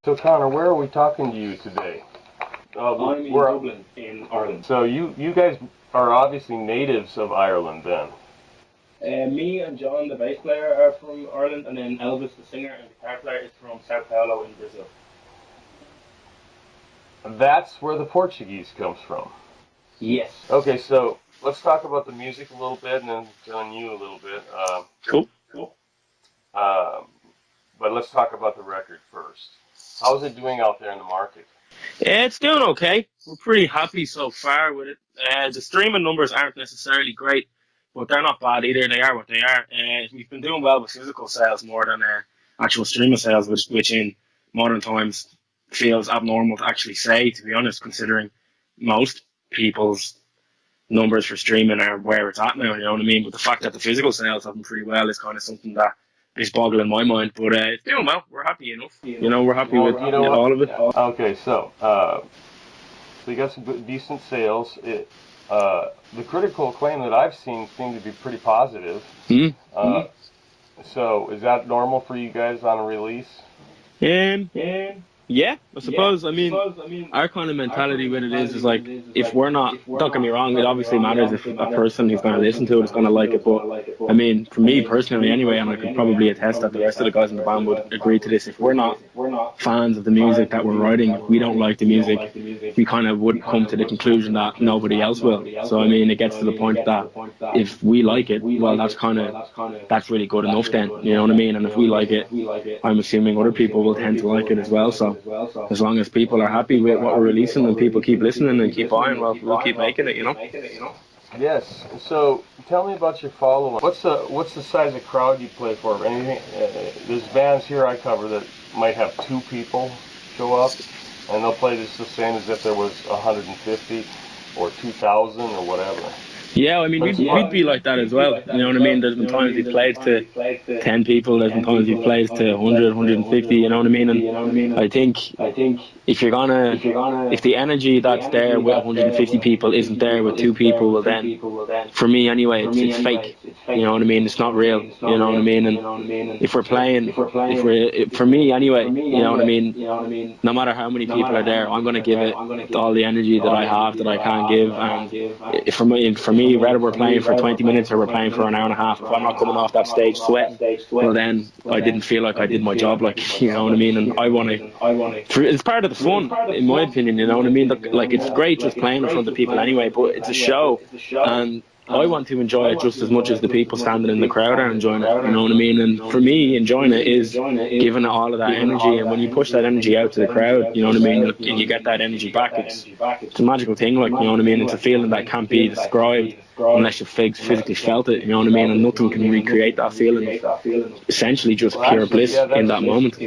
So Connor, where are we talking to you today? I'm in Dublin, in Ireland. So you guys are obviously natives of Ireland then. Me and John, the bass player, are from Ireland, and then Elvis, the singer and guitar player, is from Sao Paulo in Brazil. That's where the Portuguese comes from. Yes. Okay, so let's talk about the music a little bit, and then on you a little bit. Cool. But let's talk about the record first. How's it doing out there in the market? Yeah, it's doing okay. We're pretty happy so far with it. The streaming numbers aren't necessarily great, but they're not bad either. They are what they are. We've been doing well with physical sales more than actual streaming sales, which in modern times feels abnormal to actually say, to be honest, considering most people's numbers for streaming are where it's at now, you know what I mean? But the fact that the physical sales have been pretty well is kind of something that is boggling my mind. But it's doing well. We're happy enough. We're happy with all of it. Okay, so you got some good, decent sales. The critical acclaim that I've seen seem to be pretty positive. So is that normal for you guys on a release? Yeah, I suppose. I mean, our kind of mentality with it is like, if we're not, don't get me wrong, it obviously matters if a person who's going to listen to it is going to like it. But I mean, for me personally, anyway, and I could probably attest that the rest of the guys in the band would agree to this. If we're not fans of the music that we're writing, if we don't like the music, we kind of would come to the conclusion that nobody else will. So I mean, it gets to the point that if we like it, well, that's really good enough then. You know what I mean? And if we like it, I'm assuming other people will tend to like it as well. So as long as people are happy with what we're releasing and people keep listening and keep buying, well, we'll keep making it, you know? Yes. So tell me about your following. What's the size of crowd you play for? Anything? There's bands here I cover that might have 2 people show up, and they'll play just the same as if there was 150 or 2,000 or whatever. Yeah, I mean, we'd be like that as well. You know what I mean? There's been times we've played to 10 people, there's been times we've played to 100, 150, you know what I mean? And I think if the energy that's there with 150 people isn't there with 2 people, well then, for me anyway, it's fake. You know what I mean? It's not real. You know what I mean? And if we're playing, for me anyway, you know what I mean? No matter how many people are there, I'm going to give it all the energy that I have, that I can give. And for me, whether we're playing for 20 minutes or we're playing for an hour and a half, if I'm not coming off that stage sweating, well then I didn't feel like I did my job, like, you know what I mean? And I want to, it's part of the fun, in my opinion, you know what I mean? Like, it's great just playing in front of people anyway, but it's a show, and I want to enjoy it just as much as the people standing in the crowd are enjoying it, you know what I mean? And for me, enjoying it is giving it all of that energy, and when you push that energy out to the crowd, you know what I mean, and you get that energy back, it's a magical thing, like, you know what I mean? It's a feeling that can't be described unless you physically felt it, you know what I mean? And nothing can recreate that feeling. Essentially just pure bliss in that moment.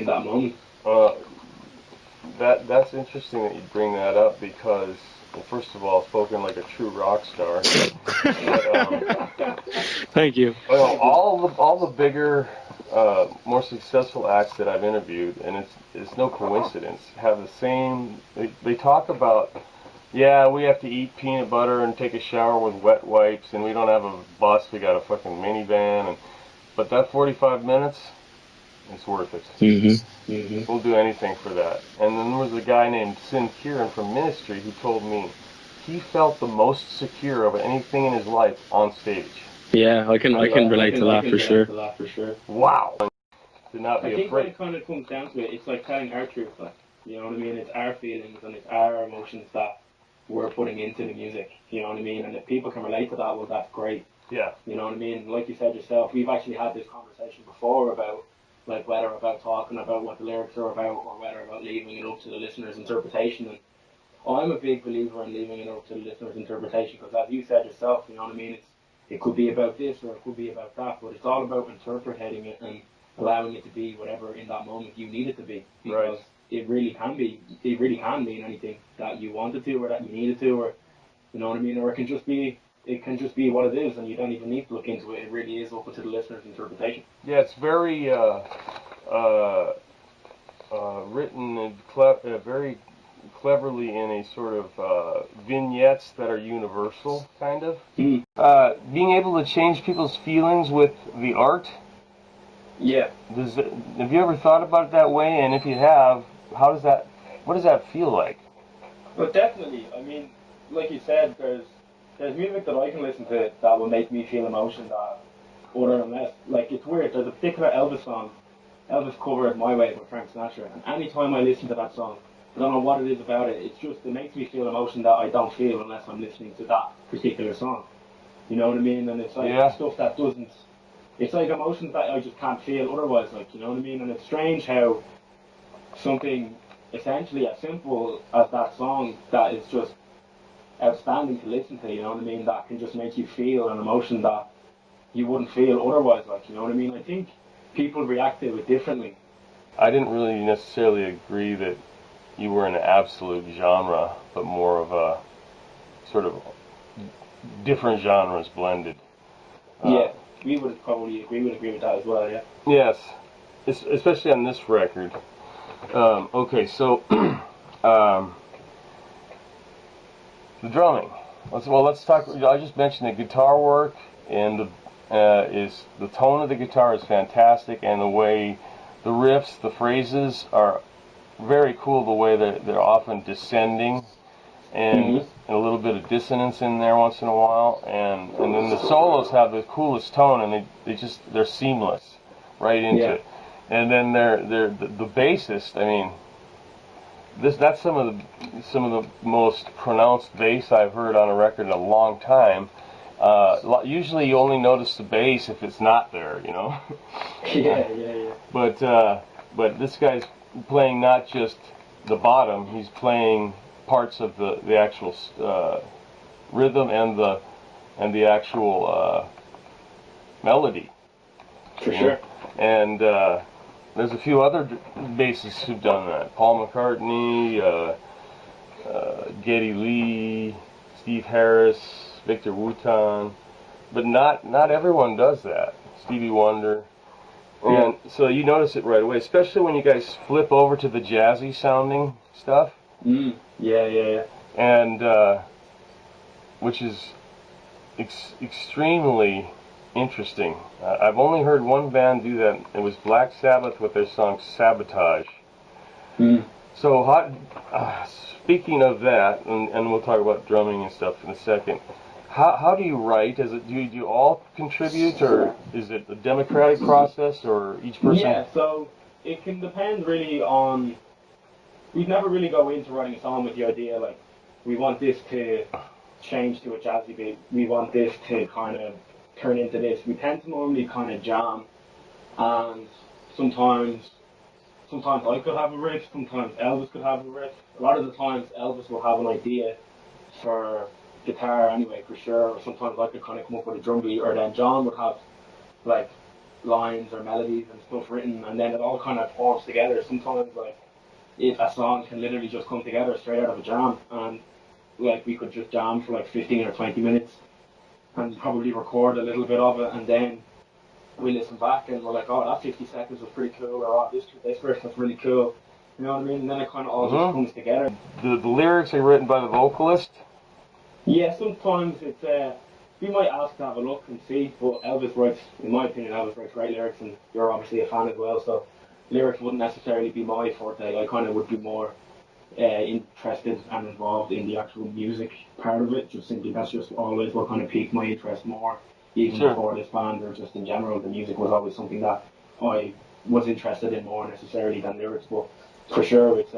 That's interesting that you bring that up because, well, first of all, spoken like a true rock star. Thank you. Well, all the bigger, more successful acts that I've interviewed, and it's no coincidence, have the same. They talk about, yeah, we have to eat peanut butter and take a shower with wet wipes, and we don't have a bus. We got a fucking minivan, but that 45 minutes. It's worth it. We'll do anything for that. And then there was a guy named Sin Kieran from Ministry who told me he felt the most secure of anything in his life on stage. Yeah, I can relate to that for sure. Wow. To not be I think afraid. when it kind of comes down to it, it's like telling our truth, like, you know what I mean? It's our feelings and it's our emotions that we're putting into the music, you know what I mean? And if people can relate to that, well, that's great. Yeah. You know what I mean? Like you said yourself, we've actually had this conversation before about, like, whether about talking about what the lyrics are about or whether about leaving it up to the listener's interpretation. And I'm a big believer in leaving it up to the listener's interpretation because, as you said yourself, you know what I mean? It could be about this or it could be about that, but it's all about interpreting it and allowing it to be whatever in that moment you need it to be. Because it really can mean anything that you wanted to or that you needed to, or, you know what I mean? Or it can just be what it is, and you don't even need to look into it. It really is open to the listener's interpretation. Yeah, it's very written and very cleverly in a sort of vignettes that are universal, kind of. Being able to change people's feelings with the art. Yeah. Have you ever thought about it that way? And if you have, what does that feel like? But definitely, I mean, like you said, there's music that I can listen to that will make me feel emotion that other than less. Like it's weird. There's a particular Elvis song, Elvis covered "My Way" by Frank Sinatra, and anytime I listen to that song, I don't know what it is about it. It makes me feel emotion that I don't feel unless I'm listening to that particular song. You know what I mean? And it's like stuff that doesn't. It's like emotions that I just can't feel otherwise. Like you know what I mean? And it's strange how something essentially as simple as that song that is just outstanding to listen to, you know what I mean, that can just make you feel an emotion that you wouldn't feel otherwise, like, you know what I mean? I think people react to it differently. I didn't really necessarily agree that you were in an absolute genre, but more of a sort of different genres blended. Yeah, we would probably agree with that as well, yeah. Yes, especially on this record. Okay, so um, the drumming. Let's talk. I just mentioned the guitar work, and the tone of the guitar is fantastic, and the way the riffs, the phrases are very cool. The way they're often descending, and a little bit of dissonance in there once in a while, and then the solos have the coolest tone, and they're seamless right into it. And then the bassist. I mean, that's some of the most pronounced bass I've heard on a record in a long time. Usually you only notice the bass if it's not there, you know. Yeah. But this guy's playing not just the bottom; he's playing parts of the actual rhythm and the actual melody. For sure. And there's a few other bassists who've done that. Paul McCartney, Geddy Lee, Steve Harris, Victor Wooten, but not everyone does that. Stevie Wonder. And so you notice it right away, especially when you guys flip over to the jazzy sounding stuff. Yeah. And which is extremely interesting. I've only heard one band do that. It was Black Sabbath with their song Sabotage. So, speaking of that, and we'll talk about drumming and stuff in a second, how do you write? Do you all contribute, or is it a democratic process, or each person? Yeah, so it can depend really on. We'd never really go into writing a song with the idea like, we want this to change to a jazzy beat, we want this to kind of turn into this. We tend to normally kind of jam, and sometimes I could have a riff, sometimes Elvis could have a riff. A lot of the times Elvis will have an idea for guitar anyway, for sure, or sometimes I could kind of come up with a drum beat, or then John would have like lines or melodies and stuff written, and then it all kind of forms together. Sometimes like a song can literally just come together straight out of a jam, and like we could just jam for like 15 or 20 minutes and probably record a little bit of it, and then we listen back and we're like, oh, that 50 seconds was pretty cool, or oh, this verse was really cool. You know what I mean? And then it kind of all just comes together. The lyrics are written by the vocalist? Yeah, sometimes it's we might ask to have a look and see, but Elvis writes, in my opinion, Elvis writes great lyrics, and you're obviously a fan as well, so lyrics wouldn't necessarily be my forte. I kind of would be more interested and involved in the actual music part of it. Just simply, that's just always what kind of piqued my interest more, even before this band, or just in general. The music was always something that I was interested in more necessarily than lyrics. But for sure, it'd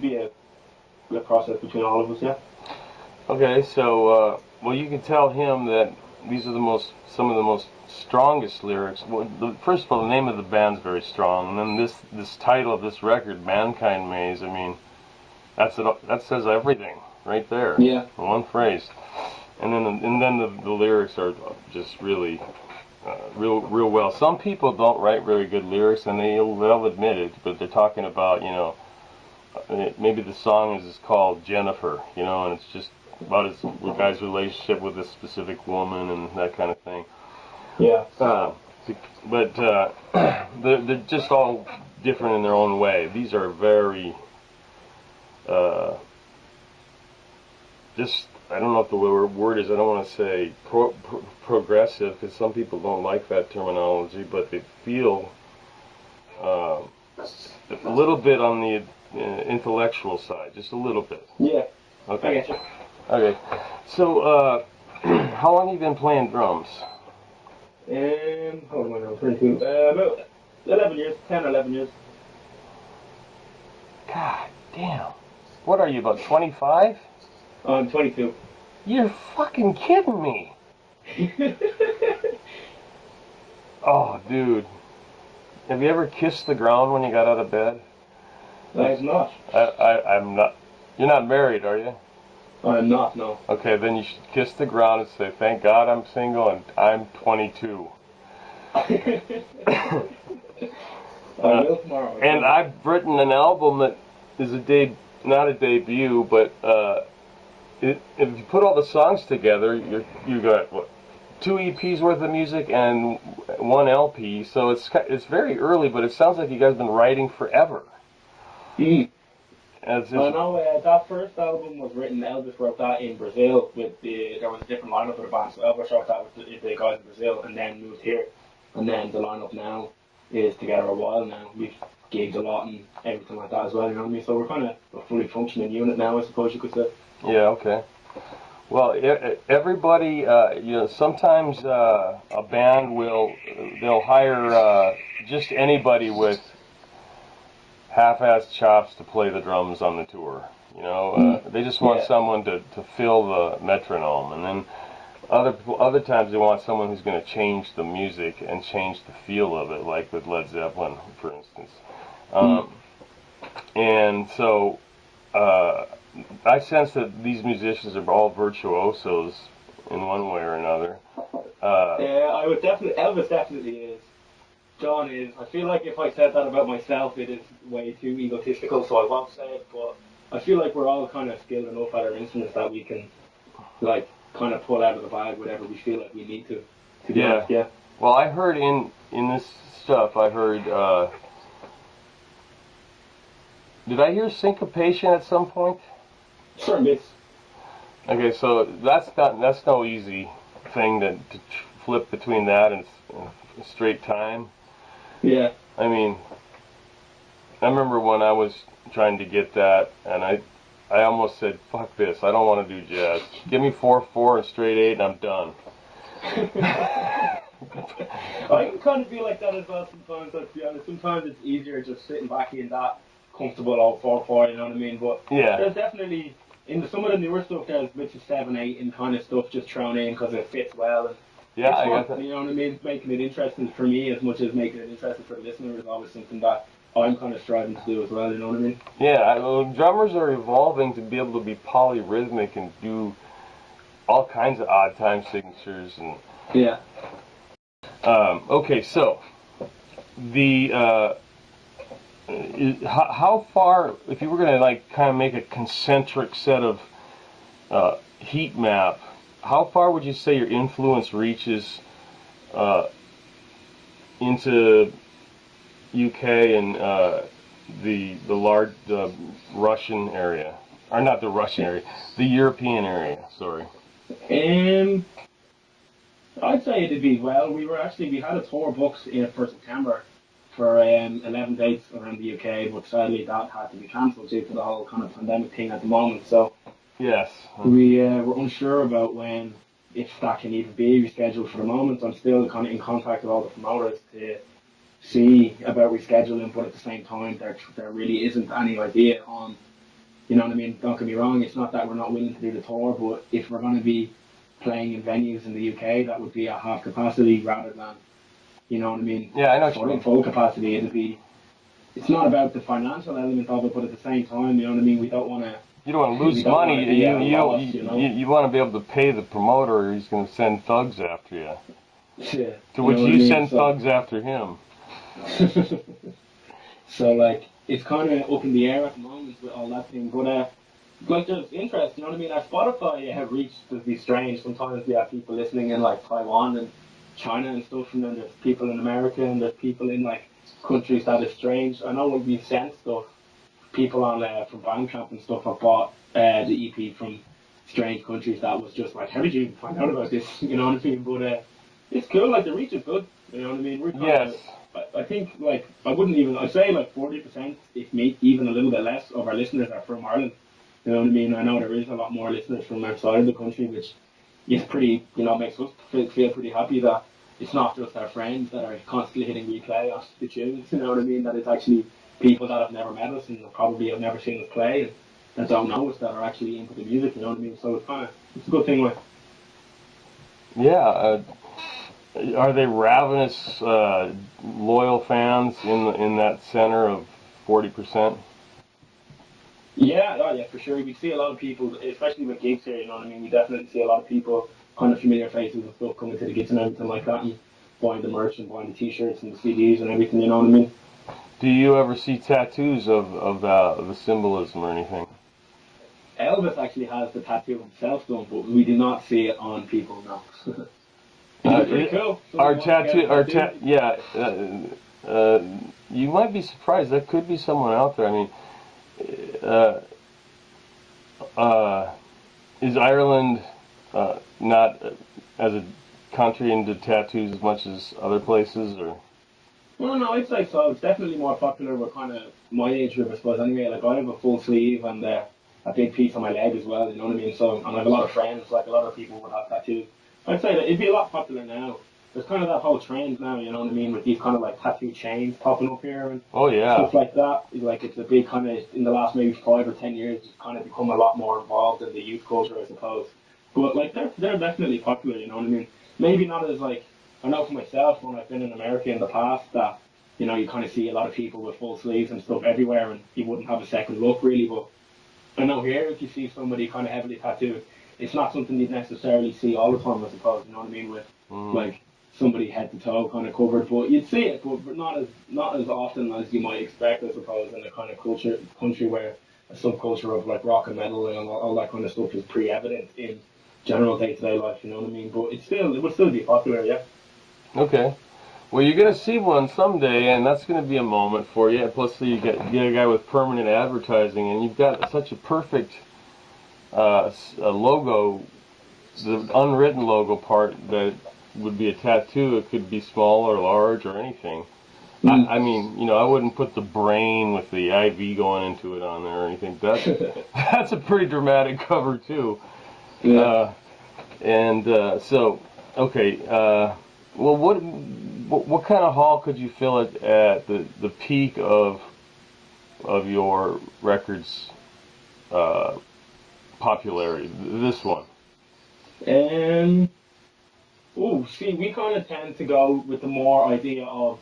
be a process between all of us. Yeah. Okay, so well, you can tell him that these are some of the most strongest lyrics. Well, first of all, the name of the band's very strong, and then this title of this record, "Mankind Maze." I mean, that says everything right there. Yeah. In one phrase, and then the lyrics are just really real well. Some people don't write very good lyrics, and they'll admit it, but they're talking about, you know, maybe the song is called Jennifer, you know, and it's just about the guy's relationship with this specific woman and that kind of thing. Yeah. But they're just all different in their own way. These are very just, I don't know if the word is, I don't want to say progressive, because some people don't like that terminology, but they feel a little bit on the intellectual side, just a little bit. Yeah. Okay. I get you. Okay. So, how long have you been playing drums? How old am I now? 22. About 11 years, 10 or 11 years. God damn. What are you, about 25? I'm 22. You're fucking kidding me. Oh, dude. Have you ever kissed the ground when you got out of bed? I'm not. I'm not. You're not married, are you? I'm not, no. Okay, then you should kiss the ground and say, thank God I'm single and I'm 22. I will tomorrow. And I've written an album that is not a debut, but if you put all the songs together, you got what, 2 EPs worth of music and 1 LP. So it's very early, but it sounds like you guys have been writing forever. Mm. I know that first album was written. Elvis wrote that in Brazil there was a different lineup for the band. So Elvis wrote that with the guys in Brazil, and then moved here. And then the lineup now is together a while now. We've gigged a lot and everything like that as well. You know what I mean? So we're kind of a fully functioning unit now, I suppose you could say. Yeah. Okay. Well, everybody, sometimes a band they'll hire just anybody with half-assed chops to play the drums on the tour. They just want someone to fill the metronome, and then other times they want someone who's going to change the music and change the feel of it, like with Led Zeppelin, for instance. And so I sense that these musicians are all virtuosos in one way or another. I would definitely. Elvis definitely is. John is. I feel like if I said that about myself, it is way too egotistical, so I won't say it. But I feel like we're all kind of skilled enough at our instruments that we can, like, kind of pull out of the bag whatever we feel like we need to. Be honest, yeah. Well, I heard in this stuff, I heard. Did I hear syncopation at some point? Sure, miss. Okay, so that's no easy thing to flip between that and straight time. Yeah. I mean, I remember when I was trying to get that, and I almost said, "Fuck this! I don't want to do jazz. Give me 4/4 and straight 8, and I'm done." I can kind of be like that as well sometimes. To be honest, sometimes it's easier just sitting back in that comfortable old 4/4. You know what I mean? But yeah, there's definitely in some of the newer stuff there's bits of 7/8 and kind of stuff just thrown in because it fits well. And yeah, I fun, got that. you know what I mean? Making it interesting for me as much as making it interesting for the listener is always something that I'm kind of striving to do as well. You know what I mean? Yeah, drummers are evolving to be able to be polyrhythmic and do all kinds of odd time signatures and. Yeah. Okay, so the how far, if you were going to like kind of make a concentric set of heat map, how far would you say your influence reaches into UK and the large Russian area, or not the Russian area, the European area? Sorry. I'd say it'd be we had a tour booked for September for 11 dates around the UK, but sadly that had to be cancelled due to the whole kind of pandemic thing at the moment. So yes, we were unsure about if that can even be rescheduled for the moment. I'm still kind of in contact with all the promoters to see about rescheduling, but at the same time there really isn't any idea on. You know what I mean? Don't get me wrong. It's not that we're not willing to do the tour, but if we're going to be playing in venues in the UK, that would be at half capacity rather than, you know what I mean? Yeah, I know what you mean. Full capacity, it's not about the financial element of it, but at the same time, you know what I mean? We don't want to. You don't want to lose money. You want to be able to pay the promoter, or he's going to send thugs after you. Yeah. To which you send thugs after him. So like, it's kind of up in the air at the moment with all that thing, but like there's interest, you know what I mean? Our Spotify have reached to be strange. Sometimes we have people listening in like Taiwan and China and stuff, and then there's people in America and there's people in like countries that is strange. I know when we sent stuff, people on from Bandcamp and stuff have bought the EP from strange countries that was just like, how did you find out about this? You know what I mean? But it's cool, like the reach is good. You know what I mean? We're kind yes. I I think like I wouldn't even. I'd say like 40%, if me even a little bit less, of our listeners are from Ireland. You know what I mean? I know there is a lot more listeners from outside of the country, which is pretty, makes us feel pretty happy that it's not just our friends that are constantly hitting replay on the tunes. You know what I mean? That it's actually people that have never met us and probably have never seen us play and that don't know us that are actually into the music. You know what I mean? So it's a good thing. Like, Yeah. Are they ravenous, loyal fans in that center of 40%? yeah, oh yeah, for sure. We see a lot of people, especially with gigs here. You know what I mean? We definitely see a lot of people, kind of familiar faces and stuff, coming to the gigs and everything like that, and buying the merch and buying the T-shirts and the CDs and everything. You know what I mean? Do you ever see tattoos of the symbolism or anything? Elvis actually has the tattoo himself done, but we do not see it on people now. It's pretty cool. Yeah. You might be surprised. That could be someone out there. I mean, uh, uh, is Ireland not as a country into tattoos as much as other places, or? Well, no, I'd say so. It's definitely more popular with kind of my age group, I suppose. Anyway, like I have a full sleeve and a big piece on my leg as well. You know what I mean? So, and I have a lot of friends. Like a lot of people would have tattoos. I'd say that it'd be a lot popular now. There's kind of that whole trend now. You know what I mean? With these kind of like tattoo chains popping up here and Oh yeah. stuff like that. Like it's a big kind of in the last maybe 5 or 10 years, it's kind of become a lot more involved in the youth culture, I suppose. But like they're definitely popular. You know what I mean? Maybe not as like I know for myself when I've been in America in the past that you kind of see a lot of people with full sleeves and stuff everywhere, and you wouldn't have a second look really. But I know here if you see somebody kind of heavily tattooed, it's not something you'd necessarily see all the time. I suppose you know what I mean with like somebody head to toe kind of covered, but you'd see it, but not as often as you might expect. I suppose in a kind of country where a subculture of like rock and metal and all that kind of stuff is pretty evident in general day to day life. You know what I mean? But it would still be popular, yeah. Okay. Well, you're gonna see one someday, and that's gonna be a moment for you. Plus, you get a guy with permanent advertising, and you've got such a perfect a logo, the unwritten logo part that would be a tattoo. It could be small or large or anything. I mean, I wouldn't put the brain with the IV going into it on there or anything. That's a pretty dramatic cover too. Yeah. So, okay. Well, what kind of hall could you fill it at the peak of your record's uh, popularity? This one. Um, oh, see, we kind of tend to go with the more idea of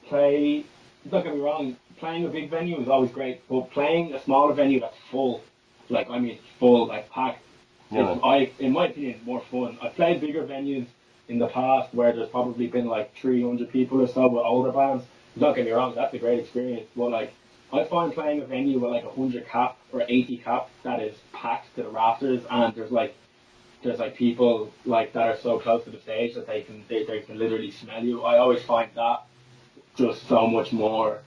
play. Don't get me wrong, playing a big venue is always great, but playing a smaller venue that's full, like I mean full, like packed, Yeah. in my opinion, more fun. I've played bigger venues in the past where there's probably been like 300 people or so with older bands. Don't get me wrong, that's a great experience, but like I find playing a venue with like 100 cap or 80 cap that is packed to the rafters, and there's like people like that are so close to the stage that they can literally smell you. I always find that just so much more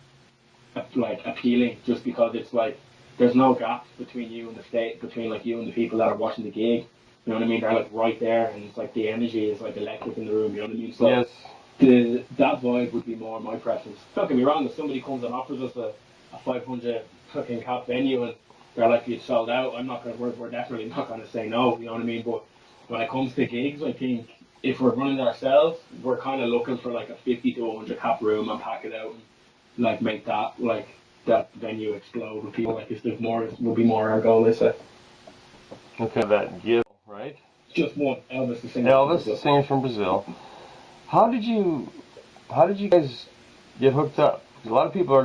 like appealing, just because it's like there's no gap between you and the state, between like you and the people that are watching the gig. You know what I mean? They're like right there, and it's like the energy is like electric in the room. You know what I mean? So Yes. that vibe would be more my preference. Don't get me wrong. If somebody comes and offers us a 500 fucking cap venue and they're like it's sold out, I'm not gonna. We're definitely not gonna say no. You know what I mean? But when it comes to gigs, I think if we're running it ourselves, we're kind of looking for like a 50 to 100 cap room and pack it out and like make that venue explode with people. Like if there's more, will be more our goal. Is it Okay. That gift, right? just one Elvis the singer? Elvis, the singer from Brazil. How did you How did you guys get hooked up? 'Cause a lot of people are,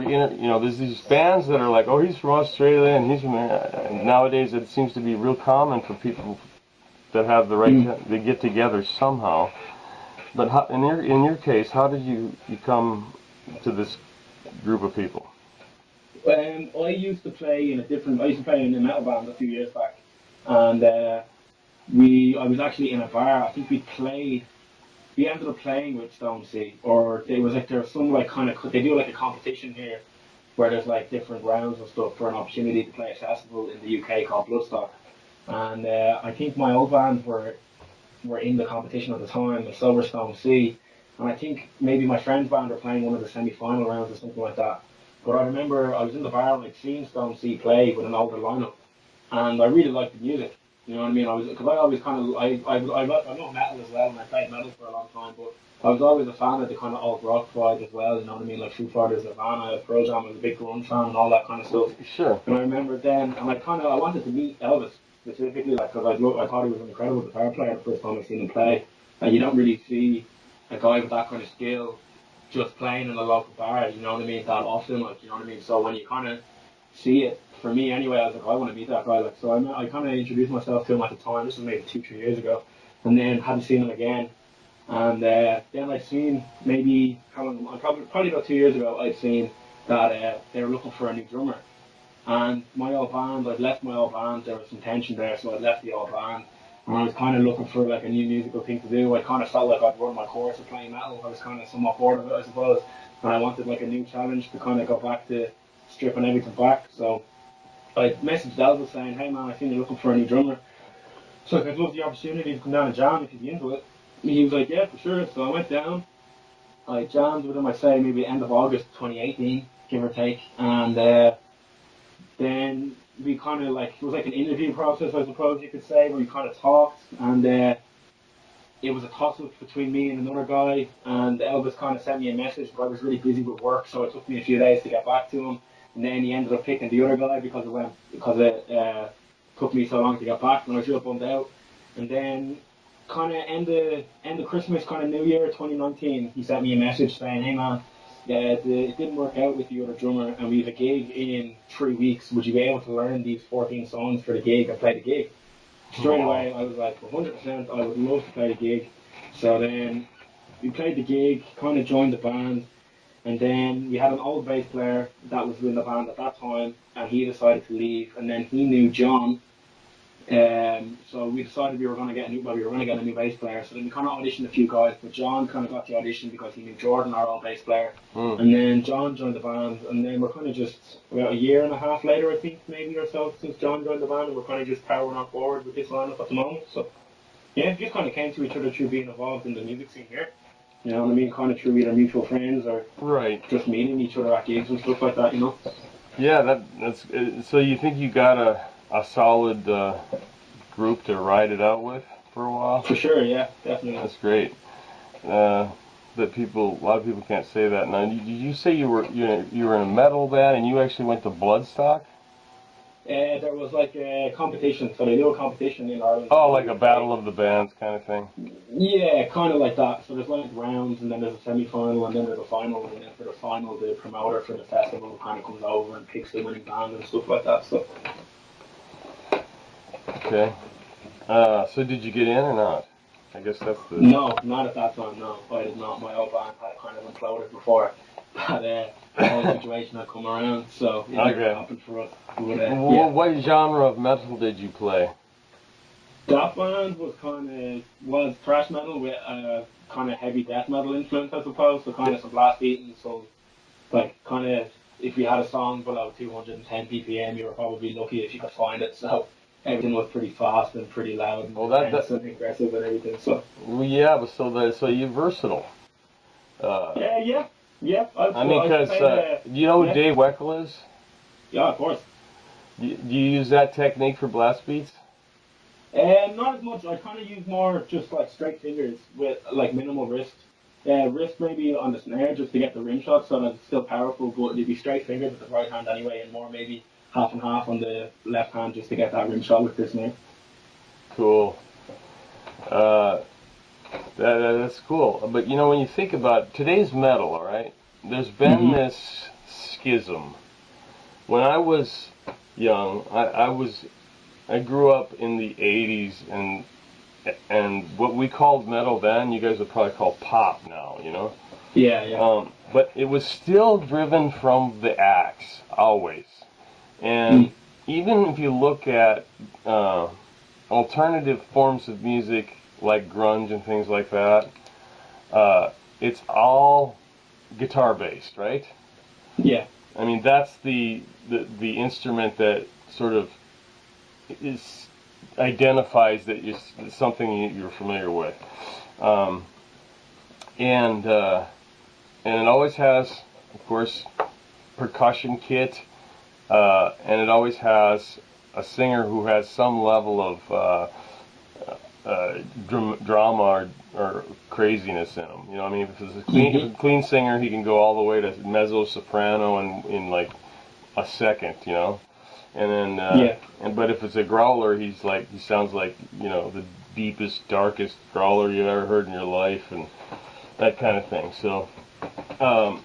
there's these bands that are like, oh, he's from Australia and he's from there. And nowadays it seems to be real common for people that have the right, they get together somehow. But in your case, how did you come to this group of people? I used to play in a different. I used to play in a metal band a few years back, and I was actually in a bar. I think we ended up playing with Stone Sea, or there's some like kind of they do like a competition here where there's like different rounds and stuff for an opportunity to play a festival in the UK called Bloodstock, and I think my old band were in the competition at the time, and so were Stone Sea, and I think maybe my friend's band were playing one of the semi-final rounds or something like that. But I remember I was in the bar and I'd seen Stone C play with an older lineup, and I really liked the music. You know what I mean? Because I always kind of I love metal as well, and I played metal for a long time. But I was always a fan of the kind of alt rock vibe as well. You know what I mean? Like Foo Fighters, Nirvana, Pearl Jam. I was a big grunge fan and all that kind of stuff. Sure. And I remember then, and I wanted to meet Elvis specifically, like because I thought he was an incredible guitar player the first time I seen him play. And you don't really see a guy with that kind of skill just playing in a local bar. You know what I mean? That often, like you know what I mean. So when you kind of see it, for me anyway, I was like, I want to meet that guy. Like, so I kind of introduced myself to him at the time. This was maybe 2-3 years ago, and then hadn't seen him again. And then I seen maybe how long? Probably about 2 years ago. I'd seen that they were looking for a new drummer, and my old band. I'd left my old band. There was some tension there, so I left the old band. And I was kind of looking for like a new musical thing to do. I kind of felt like I'd run my course of playing metal. I was kind of somewhat bored of it, I suppose, and I wanted like a new challenge to kind of go back to stripping everything back. So I messaged Elvis saying, hey man, I think you're looking for a new drummer. So I'd love the opportunity to come down and jam if you'd be into it. And he was like, yeah, for sure. So I went down. I jammed with him, I'd say maybe end of August 2018, give or take. And then we kind of like, it was like an interview process, I suppose you could say, where we kind of talked. And it was a toss-up between me and another guy. And Elvis kind of sent me a message, but I was really busy with work, so it took me a few days to get back to him. And then he ended up picking the other guy because it took me so long to get back, and I was real bummed out. And then kind of end of Christmas, kind of New Year 2019, he sent me a message saying, hey man, yeah, it didn't work out with the other drummer, and we have a gig in 3 weeks. Would you be able to learn these 14 songs for the gig and play the gig? Straight away, I was like, 100%, I would love to play the gig. So then we played the gig, kind of joined the band. And then we had an old bass player that was in the band at that time, and he decided to leave. And then he knew John, so we decided we were going to get a new bass player. So then we kind of auditioned a few guys, but John kind of got the audition because he knew Jordan, our old bass player. And then John joined the band, and then we're kind of just about a year and a half later, I think, maybe or so, since John joined the band, and we're kind of just powering on forward with this lineup at the moment. So yeah, it just kind of came to each other through being involved in the music scene here. You know what I mean? Kind of through either mutual friends or just meeting each other at gigs and stuff like that, you know? Yeah, that's so you think you got a solid group to ride it out with for a while? For sure, yeah, definitely. That's great. That a lot of people can't say that now. Did you say you were in a metal band and you actually went to Bloodstock? There was like a competition, so they do a competition in Ireland. Oh, like a battle of the bands kind of thing? Yeah, kind of like that. So there's like rounds, and then there's a semi-final, and then there's a final, and then for the final, the promoter for the festival kind of comes over and picks the winning band and stuff like that. So. Okay. So did you get in or not? I guess that's the... No, not at that time, no. I did not. My old band had kind of imploded before that whole situation had come around, so it never happened for us. But, yeah. What genre of metal did you play? That band was thrash metal with kind of heavy death metal influence, I suppose. So kind of some blast beating, so like kind of if you had a song below 210 BPM, you were probably lucky if you could find it. So everything was pretty fast and pretty loud and intense and aggressive and everything. So yeah, but so you're versatile. Yeah. I mean, because do you know who Dave Weckl is? Yeah, of course. Do you use that technique for blast beats? Not as much. I kind of use more just like straight fingers with like minimal wrist. Wrist maybe on the snare just to get the rim shot so that it's still powerful, but it'd be straight fingers with the right hand anyway, and more maybe half and half on the left hand just to get that rim shot with the snare. Cool. That's cool. But you know, when you think about today's metal, all right, there's been this schism. When I was young, I grew up in the 80s, and what we called metal then, you guys would probably call pop now, you know? Yeah. But it was still driven from the axe, always. And even if you look at alternative forms of music, like grunge and things like that, it's all guitar-based, right? Yeah. I mean, that's the instrument that sort of identifies that it's something you're familiar with. and it always has, of course, percussion kit, and it always has a singer who has some level of drama or craziness in him. You know, what I mean, if it's a clean singer, he can go all the way to mezzo soprano in like a second. You know, and then but if it's a growler, he sounds like, you know, the deepest, darkest growler you've ever heard in your life, and that kind of thing. Um,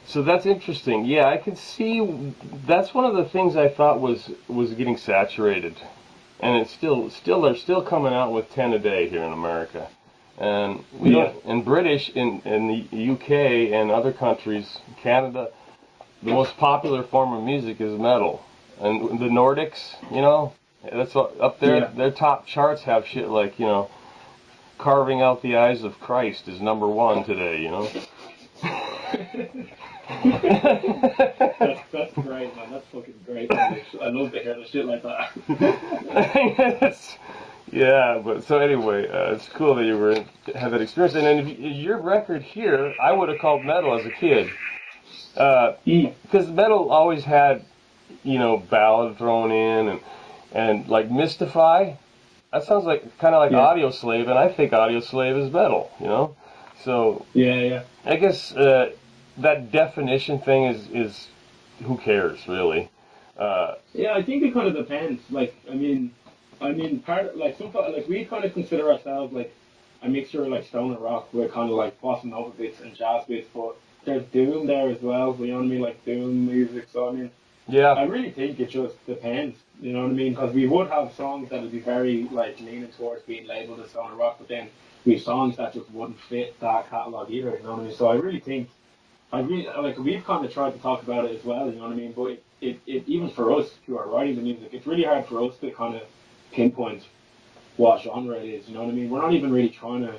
so that's interesting. Yeah, I can see that's one of the things I thought was getting saturated, and it's still they're still coming out with 10 a day here in America, and we don't. In British in the UK and other countries, Canada, the most popular form of music is metal, and the Nordics, you know, that's up there. Yeah. Their top charts have shit like, you know, Carving Out the Eyes of Christ is #1 today, you know. That's great, man. That's fucking great. Man. I love to hear the shit like that. Yeah, but so anyway, it's cool that you had that experience. And then your record here, I would have called metal as a kid, because metal always had, you know, ballad thrown in, and like Mystify. That sounds like kind of like Audio Slave, and I think Audio Slave is metal, you know. So yeah. I guess that definition thing is who cares really. Yeah, I think it kind of depends. Like, part like like we kind of consider ourselves like a mixture of like stoner rock with kind of like bossa nova bits and jazz bits, but there's doom there as well. You know what I mean? Like doom music. So I mean, Yeah. I really think it just depends. You know what I mean? Because we would have songs that would be very like leaning towards being labeled as stoner rock, but then we have songs that just wouldn't fit that catalog either. You know what I mean? So I really think I really like we've kind of tried to talk about it as well. You know what I mean? But it even for us who are writing the music, it's really hard for us to kind of pinpoint what genre it is. You know what I mean? We're not even really trying to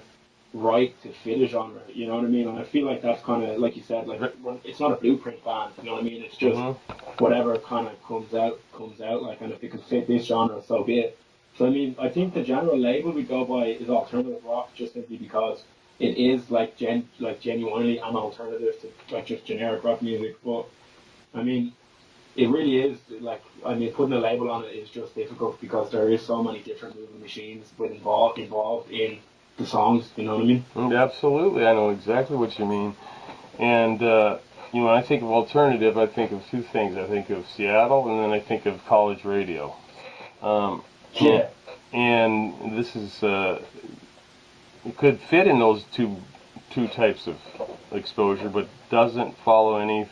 write to fit a genre. You know what I mean? And I feel like that's kind of like you said, like it's not a blueprint band. You know what I mean? It's just whatever kind of comes out. Like, and if it can fit this genre, so be it. So I mean, I think the general label we go by is alternative rock, just simply because it is like genuinely an alternative to like just generic rock music. But I mean, it really is like putting a label on it is just difficult because there is so many different moving machines involved in the songs. You know what I mean? Absolutely, I know exactly what you mean. And you know, when I think of alternative, I think of two things. I think of Seattle, and then I think of college radio. Yeah. And this is it could fit in those two types of exposure, but doesn't follow any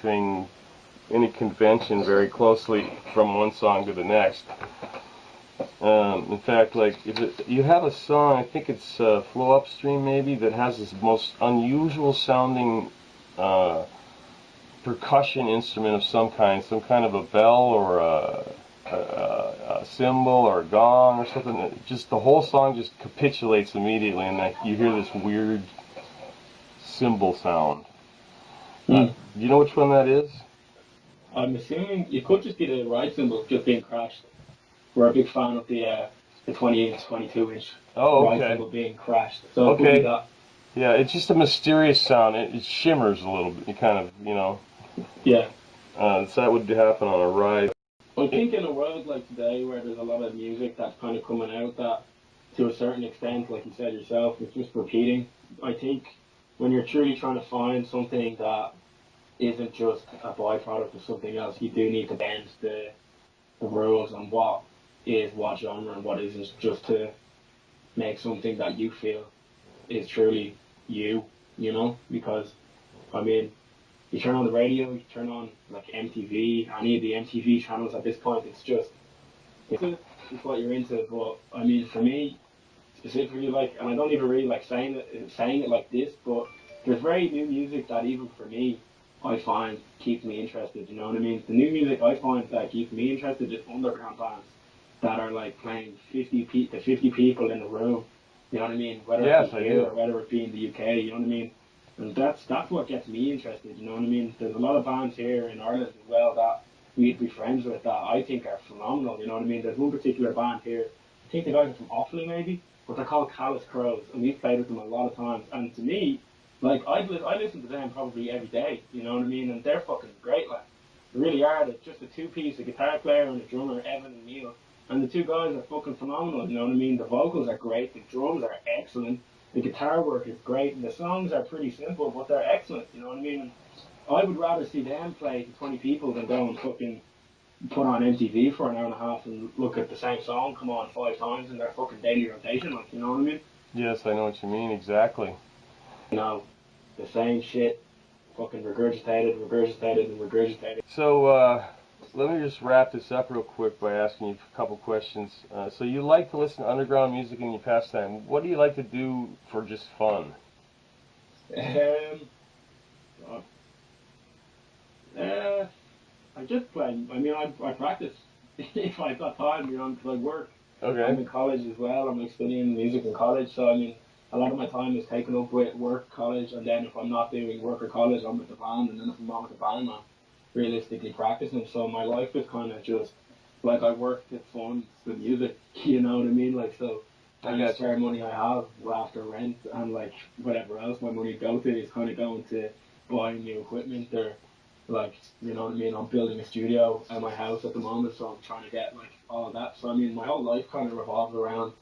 convention very closely from one song to the next. In fact, like you have a song, I think it's "Flow Upstream" maybe, that has this most unusual sounding percussion instrument of some kind of a bell or a cymbal or a gong or something. Just the whole song just capitulates immediately, and like you hear this weird cymbal sound. Do you know which one that is? I'm assuming it could just be the ride cymbal just being crashed. We're a big fan of the 20-inch, 22-inch ride cymbal being crashed. So it could be that. Yeah, it's just a mysterious sound. It shimmers a little bit. It kind of, you know. Yeah. So that would happen on a ride. I think in a world like today where there's a lot of music that's kind of coming out that, to a certain extent, like you said yourself, it's just repeating. I think when you're truly trying to find something that isn't just a byproduct of something else, you do need to bend the rules on what is what genre and what isn't, just to make something that you feel is truly you know? Because, I mean, you turn on the radio, you turn on like MTV, any of the MTV channels at this point, it's what you're into. But I mean, for me specifically, like, and I don't even really like saying it like this, but there's very new music that even for me, I find keeps me interested. You know what I mean? The new music I find that keeps me interested is underground bands that are like playing 50 people in a room. You know what I mean? Whether it be here or whether it be in the UK. You know what I mean? And that's what gets me interested, you know what I mean? There's a lot of bands here in Ireland as well that we'd be friends with that I think are phenomenal, you know what I mean? There's one particular band here, I think the guys are from Offaly maybe, but they're called Callous Crows, and we've played with them a lot of times. And to me, like I listen to them probably every day. You know what I mean? And they're fucking great, like they really are. They're just a two-piece, a guitar player and a drummer, Evan and Neil. And the two guys are fucking phenomenal. You know what I mean? The vocals are great, the drums are excellent, the guitar work is great, and the songs are pretty simple, but they're excellent. You know what I mean? And I would rather see them play to 20 people than go and fucking put on MTV for an hour and a half and look at the same song come on 5 times in their fucking daily rotation, like, you know what I mean? Yes, I know what you mean, exactly. You know, the same shit, fucking regurgitated, and regurgitated. So, let me just wrap this up real quick by asking you a couple questions. So you like to listen to underground music in your pastime. What do you like to do for just fun? I just play. I mean, I practice if I've got time, you know, because I work. Okay. I'm in college as well. I'm like studying music in college, so I mean, a lot of my time is taken up with work, college, and then if I'm not doing work or college, I'm with the band, and then if I'm not with the band, I'm realistically practicing. So my life is kind of just like I work, it's fun, it's the music, you know what I mean? Like, so any spare money I have after rent and like whatever else my money go to is kind of going to buying new equipment or like, you know what I mean? I'm building a studio at my house at the moment, so I'm trying to get like all of that. So I mean, my whole life kind of revolves around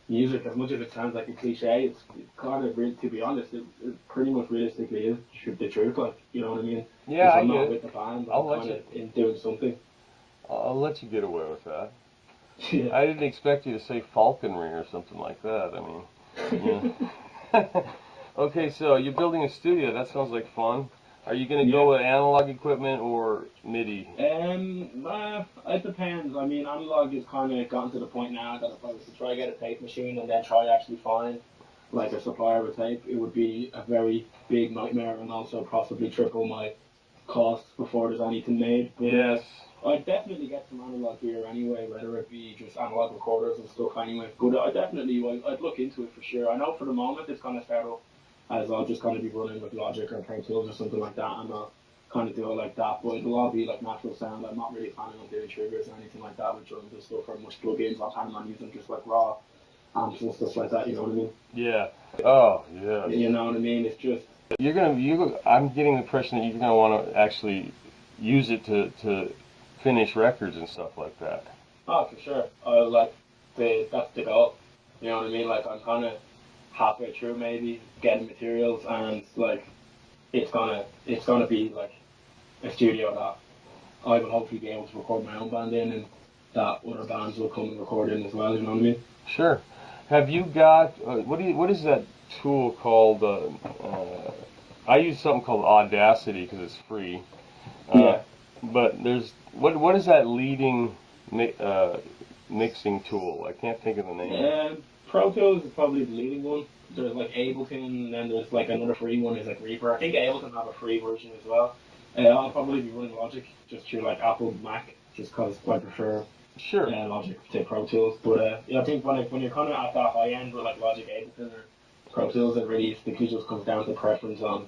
music. As much as it sounds like a cliche, it's kind of, to be honest, it pretty much realistically is the truth. Like, you know what I mean? Yeah, if I'm I not get with it. the band, I'll I'm let kind you. of in doing something. I'll let you get away with that. Yeah. I didn't expect you to say falconry or something like that. I mean, yeah. Okay, so you're building a studio. That sounds like fun. Are you going to go with analog equipment or MIDI? It depends. I mean, analog is kind of gotten to the point now that if I was to try to get a tape machine and then try to actually find like a supplier of a tape, it would be a very big nightmare and also possibly triple my costs before there's anything made. But, Yes. I'd definitely get some analog gear anyway, whether it be just analog recorders and stuff anyway. But I'd look into it for sure. I know for the moment it's kind of start up as I'll just kind of be running with Logic or Pro Tools or something like that, and I'll kind of do it like that. But it'll all be like natural sound. I'm not really planning on doing triggers or anything like that with drums and stuff or much plugins. I'm planning on using just like raw amps and stuff like that. You know what I mean? Yeah. Oh, yeah. You know what I mean? It's just I'm getting the impression that you're gonna want to actually use it to finish records and stuff like that. oh, for sure. That's the goal. You know what I mean? Like I'm kind of halfway through maybe getting materials and like it's gonna be like a studio that I will hopefully be able to record my own band in and that other bands will come and record in as well, you know what I mean? Sure. Have you got what is that tool called? I use something called Audacity because it's free. Yeah. But there's what is that leading mixing tool? I can't think of the name. Pro Tools is probably the leading one. There's like Ableton, and then there's like another free one is like Reaper. I think Ableton have a free version as well. I'll probably be running Logic just through like Apple Mac, just because I prefer Logic to Pro Tools. But yeah, I think when you're kind of at that high end with like Logic, Ableton, or Pro Tools, it really just comes down to preference on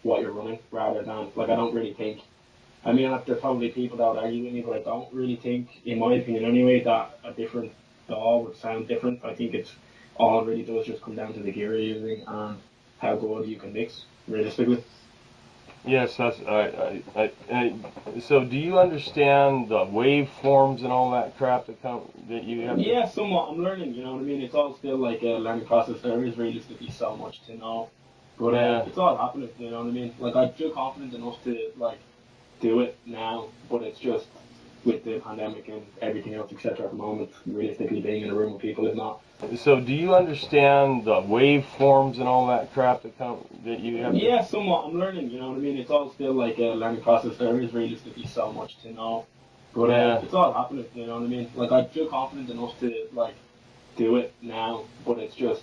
what you're running rather than like I don't really think. I mean, there's probably people that would argue with me, but I don't really think, in my opinion anyway, that a different DAW would sound different. I think it's all it really does just come down to the gear you're using and how good you can mix, realistically. Yes, so do you understand the waveforms and all that crap that you have? Yeah, somewhat. I'm learning. You know what I mean? It's all still like a learning process. There is realistically so much to know, but it's all happening. You know what I mean? Like I feel confident enough to like do it now, but it's just with the pandemic and everything else, etc. At the moment, realistically being in a room with people is not. So do you understand the waveforms and all that crap that you have? Yeah, somewhat. I'm learning. You know what I mean? It's all still like a learning process. There is realistically so much to know, but it's all happening. You know what I mean? Like I feel confident enough to like do it now, but it's just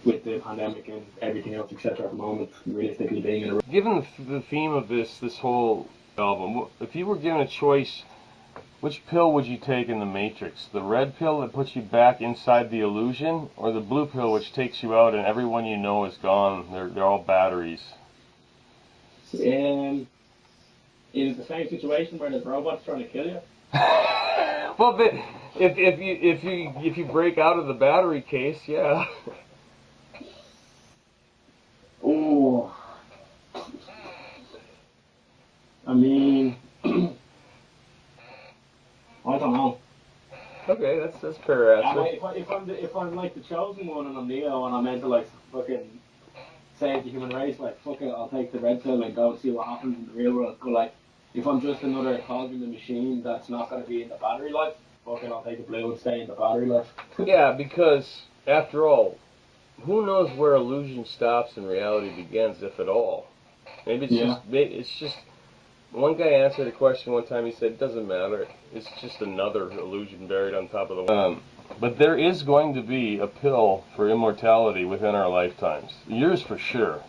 with the pandemic and everything else, etc. At the moment, realistically being in a room. Given the theme of this whole album, if you were given a choice, which pill would you take in the Matrix? The red pill that puts you back inside the illusion, or the blue pill which takes you out and everyone you know is gone? They're all batteries. Is it the same situation where there's robots trying to kill you? Well, if you break out of the battery case, yeah. Oh, I mean, I don't know. Okay, that's fair answer. If I'm like the chosen one and I'm Neo and I'm meant to like fucking save the human race, like fuck it, I'll take the red pill and go and see what happens in the real world. But like, if I'm just another cog in the machine that's not going to be in the battery life, fuck it, I'll take the blue and stay in the battery life. Yeah, because after all, who knows where illusion stops and reality begins, if at all? Maybe it's just. One guy answered a question one time. He said, "It doesn't matter. It's just another illusion buried on top of the." But there is going to be a pill for immortality within our lifetimes. Yours for sure.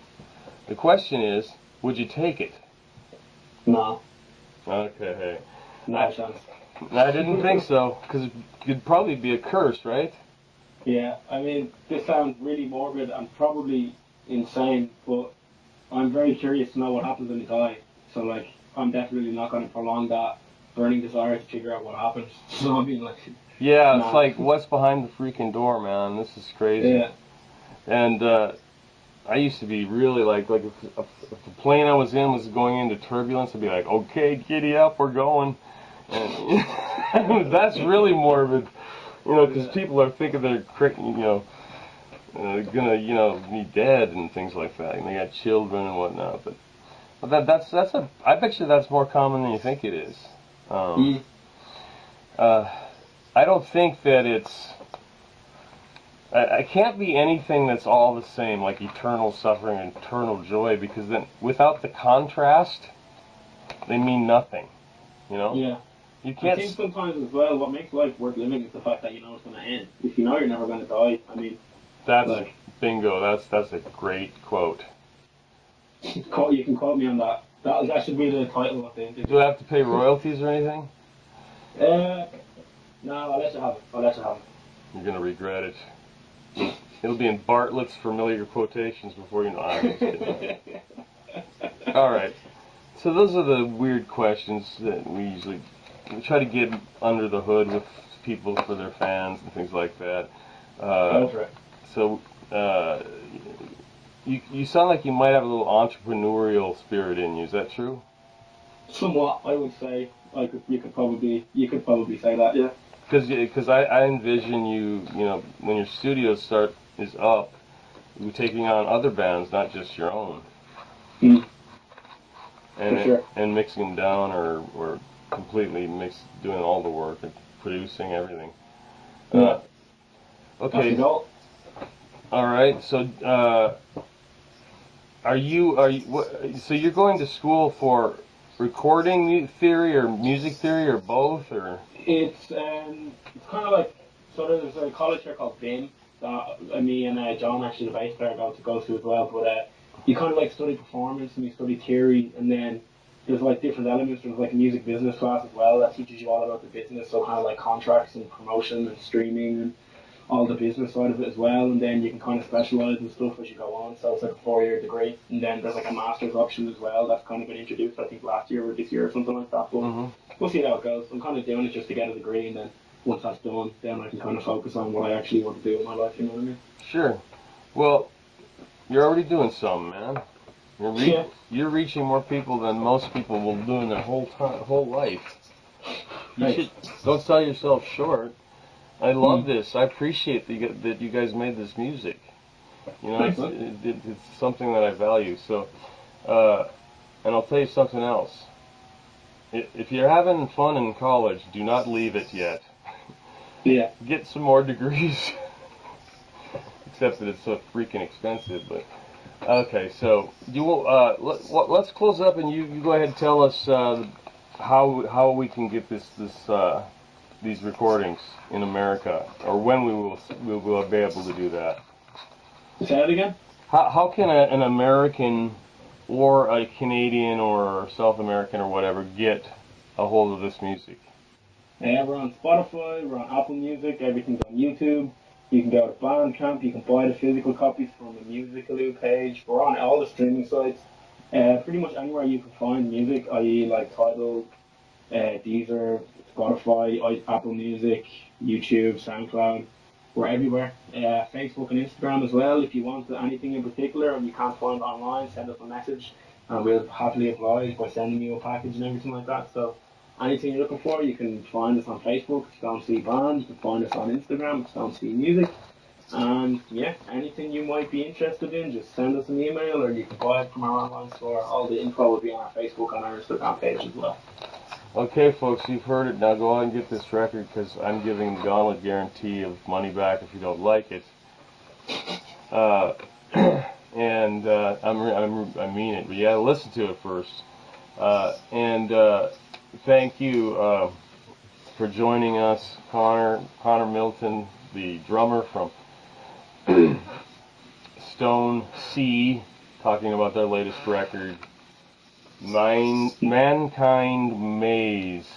The question is, would you take it? No. Okay. No chance. I didn't think so, because it could probably be a curse, right? Yeah, I mean, this sounds really morbid and probably insane, but I'm very curious to know what happens when you die. So, like, I'm definitely not going to prolong that burning desire to figure out what happens. So, I mean, like, yeah, it's like, what's behind the freaking door, man? This is crazy. Yeah. And I used to be really like if the plane I was in was going into turbulence, I'd be like, okay, giddy up, we're going. And that's really morbid, because people are thinking they're, gonna, be dead and things like that, and they got children and whatnot. But I bet you that's more common than you think it is. I don't think that it's. I can't be anything that's all the same, like eternal suffering and eternal joy, because then without the contrast, they mean nothing. Yeah. You can't. I think sometimes as well, what makes life worth living is the fact that you know it's going to end. If you know you're never going to die, I mean, That's bingo. That's a great quote. you can quote me on that. That should be the title of the interview. Do I have to pay royalties or anything? No, I'll let you have it. You're gonna regret it. It'll be in Bartlett's familiar quotations before you know. I'm just kidding. All right. So those are the weird questions that we try to get under the hood with people for their fans and things like that. Go for it. So you sound like you might have a little entrepreneurial spirit in you. Is that true? Somewhat, I would say. You could probably say that, yeah. Because I envision you, when your studio is up, you taking on other bands, not just your own. Mm. And For sure. And mixing them down or completely doing all the work and producing everything. Yeah. Okay. That's the goal. All right. So so you're going to school for recording theory or music theory or both, or? It's kind of like, so there's a college here called BIM that me and John, actually the bass player, go to as well. But you kind of like study performance and you study theory, and then there's like different elements. There's like a music business class as well that teaches you all about the business, so kind of like contracts and promotion and streaming and all the business side of it as well. And then you can kind of specialize in stuff as you go on. So it's like a 4-year degree, and then there's like a master's option as well. That's kind of been introduced, I think, last year or this year or something like that. But we'll see how it goes. I'm kind of doing it just to get a degree, and then once that's done, then I can kind of focus on what I actually want to do with my life. You know what I mean? Sure. Well, you're already doing something, man. You're reaching more people than most people will do in their whole life. Don't sell yourself short. I love this. I appreciate that you guys made this music. It's something that I value. So, and I'll tell you something else. If you're having fun in college, do not leave it yet. Yeah. Get some more degrees. Except that it's so freaking expensive. But okay, so let's close up, and you go ahead and tell us how we can get these recordings in America, or when we will be able to do that. Say that again? How can an American or a Canadian or South American or whatever get a hold of this music? Yeah, we're on Spotify, we're on Apple Music, everything's on YouTube. You can go to Bandcamp, you can buy the physical copies from the Musicaloo page. We're on all the streaming sites. Pretty much anywhere you can find music, i.e. like Tidal, Deezer, Spotify, Apple Music, YouTube, SoundCloud. We're everywhere. Facebook and Instagram as well. If you want anything in particular and you can't find it online, send us a message and we'll happily oblige by sending you a package and everything like that. So anything you're looking for, you can find us on Facebook, Stone Sea Band. You can find us on Instagram, Stone Sea Music. And yeah, anything you might be interested in, just send us an email or you can buy it from our online store. All the info will be on our Facebook and our Instagram page as well. Okay, folks, you've heard it. Now go out and get this record because I'm giving the Gauntlet guarantee of money back if you don't like it. And I mean it, but you gotta listen to it first. Thank you for joining us, Connor Middleton, the drummer from Stone Sea, talking about their latest record, Mankind Maze,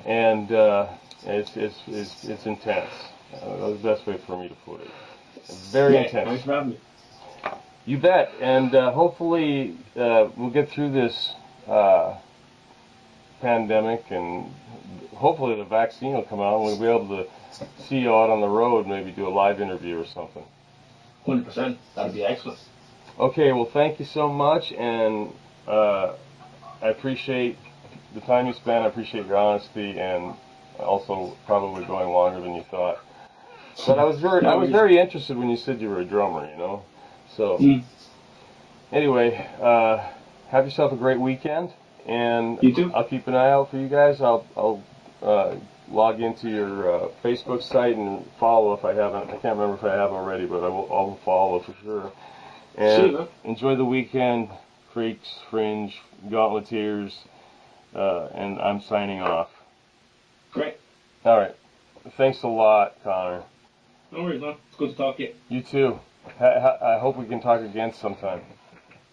and it's intense. That's the best way for me to put it. Very intense. Thanks for having me. You bet. And hopefully we'll get through this pandemic, and hopefully the vaccine will come out and we'll be able to see you out on the road, maybe do a live interview or something. 100%. That'd be excellent. Okay, well, thank you so much, and I appreciate the time you spent. I appreciate your honesty, and also probably going longer than you thought. But I was very interested when you said you were a drummer, you know. So anyway, have yourself a great weekend, and you too. I'll keep an eye out for you guys. I'll log into your Facebook site and follow if I haven't. I can't remember if I have already, but I'll follow for sure. And enjoy the weekend, freaks, fringe, gauntleteers, and I'm signing off. Great. All right. Thanks a lot, Connor. No worries, man. It's good to talk to you. You too. I hope we can talk again sometime.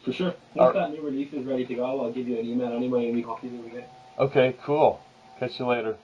For sure. Once that new release is ready to go, I'll give you an email anyway and we can give you again. Okay, cool. Catch you later.